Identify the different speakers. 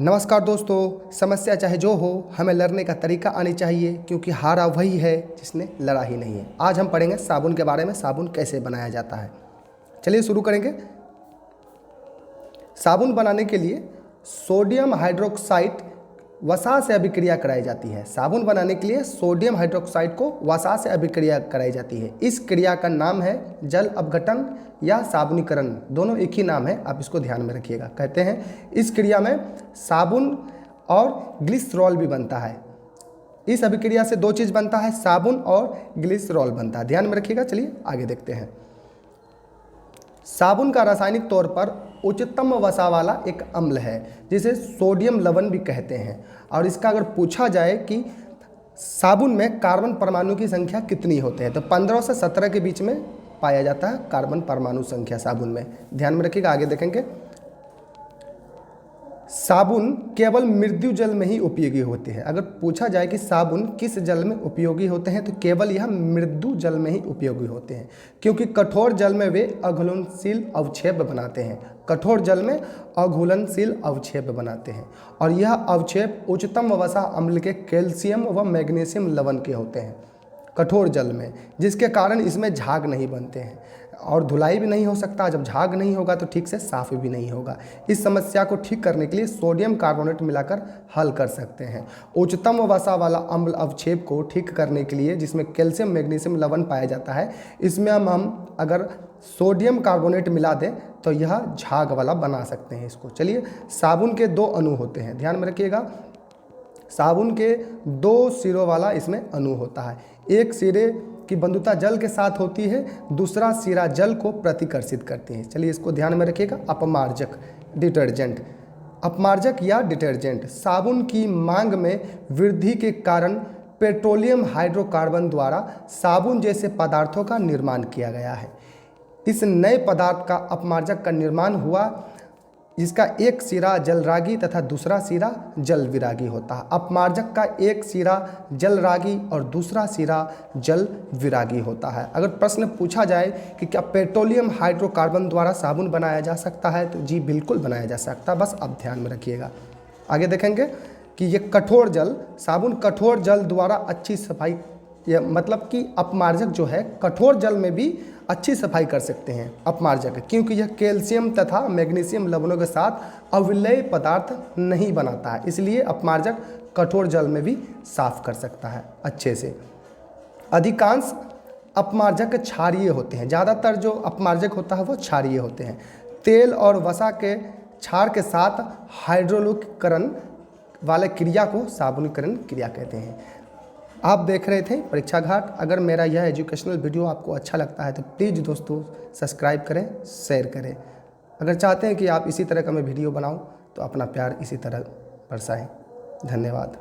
Speaker 1: नमस्कार दोस्तों, समस्या चाहे जो हो हमें लड़ने का तरीका आनी चाहिए, क्योंकि हारा वही है जिसने लड़ा ही नहीं है। आज हम पढ़ेंगे साबुन के बारे में, साबुन कैसे बनाया जाता है। चलिए शुरू करेंगे। साबुन बनाने के लिए सोडियम हाइड्रोक्साइड वसा से अभिक्रिया कराई जाती है। साबुन बनाने के लिए सोडियम हाइड्रोक्साइड को वसा से अभिक्रिया कराई जाती है। इस क्रिया का नाम है जल अपघटन या साबुनीकरण, दोनों एक ही नाम है, आप इसको ध्यान में रखिएगा। कहते हैं इस क्रिया में साबुन और ग्लिसरॉल भी बनता है। इस अभिक्रिया से दो चीज़ बनता है, साबुन और ग्लिसरॉल बनता है, ध्यान में रखिएगा। चलिए आगे देखते हैं। साबुन का रासायनिक तौर पर उच्चतम वसा वाला एक अम्ल है जिसे सोडियम लवण भी कहते हैं। और इसका अगर पूछा जाए कि साबुन में कार्बन परमाणु की संख्या कितनी होते हैं, तो 15 से 17 के बीच में पाया जाता है कार्बन परमाणु संख्या साबुन में, ध्यान में रखिएगा। आगे देखेंगे। साबुन केवल मृदु जल में ही उपयोगी होते हैं। अगर पूछा जाए कि साबुन किस जल में उपयोगी होते हैं, तो केवल यह मृदु जल में ही उपयोगी होते हैं, क्योंकि कठोर जल में वे अघुलनशील अवक्षेप बनाते हैं। कठोर जल में अघुलनशील अवक्षेप बनाते हैं और यह अवक्षेप उच्चतम वसा अम्ल के कैल्शियम व मैग्नीशियम लवण के होते हैं कठोर जल में, जिसके कारण इसमें झाग नहीं बनते हैं और धुलाई भी नहीं हो सकता। जब झाग नहीं होगा तो ठीक से साफ भी नहीं होगा। इस समस्या को ठीक करने के लिए सोडियम कार्बोनेट मिलाकर हल कर सकते हैं। उच्चतम वसा वाला अम्ल अवक्षेप को ठीक करने के लिए, जिसमें कैल्शियम मैग्नीशियम लवण पाया जाता है, इसमें हम अगर सोडियम कार्बोनेट मिला दें तो यह झाग वाला बना सकते हैं इसको। चलिए, साबुन के दो अणु होते हैं, ध्यान में रखिएगा। साबुन के दो सिरों वाला इसमें अणु होता है। एक सिरे की बंधुता जल के साथ होती है, दूसरा सिरा जल को प्रतिकर्षित करती है। चलिए इसको ध्यान में रखिएगा। अपमार्जक डिटर्जेंट, अपमार्जक या डिटर्जेंट साबुन की मांग में वृद्धि के कारण पेट्रोलियम हाइड्रोकार्बन द्वारा साबुन जैसे पदार्थों का निर्माण किया गया है। इस नए पदार्थ का अपमार्जक का निर्माण हुआ, जिसका एक सिरा जलरागी तथा दूसरा सिरा जल विरागी होता है। अपमार्जक का एक सिरा जलरागी और दूसरा सिरा जल विरागी होता है। अगर प्रश्न पूछा जाए कि क्या पेट्रोलियम हाइड्रोकार्बन द्वारा साबुन बनाया जा सकता है, तो जी बिल्कुल बनाया जा सकता है, बस आप ध्यान में रखिएगा। आगे देखेंगे कि ये कठोर जल, साबुन कठोर जल द्वारा अच्छी सफाई, यह मतलब कि अपमार्जक जो है कठोर जल में भी अच्छी सफाई कर सकते हैं अपमार्जक, क्योंकि यह कैल्शियम तथा मैग्नीशियम लवणों के साथ अविलेय पदार्थ नहीं बनाता है, इसलिए अपमार्जक कठोर जल में भी साफ कर सकता है अच्छे से। अधिकांश अपमार्जक क्षारीय होते हैं, ज़्यादातर जो अपमार्जक होता है वो क्षारीय होते हैं। तेल और वसा के क्षार के साथ हाइड्रोलिकरण वाले क्रिया को साबुनीकरण क्रिया कहते हैं। आप देख रहे थे परीक्षा घाट। अगर मेरा यह एजुकेशनल वीडियो आपको अच्छा लगता है तो प्लीज़ दोस्तों सब्सक्राइब करें, शेयर करें। अगर चाहते हैं कि आप इसी तरह का मैं वीडियो बनाऊं तो अपना प्यार इसी तरह बरसाएं। धन्यवाद।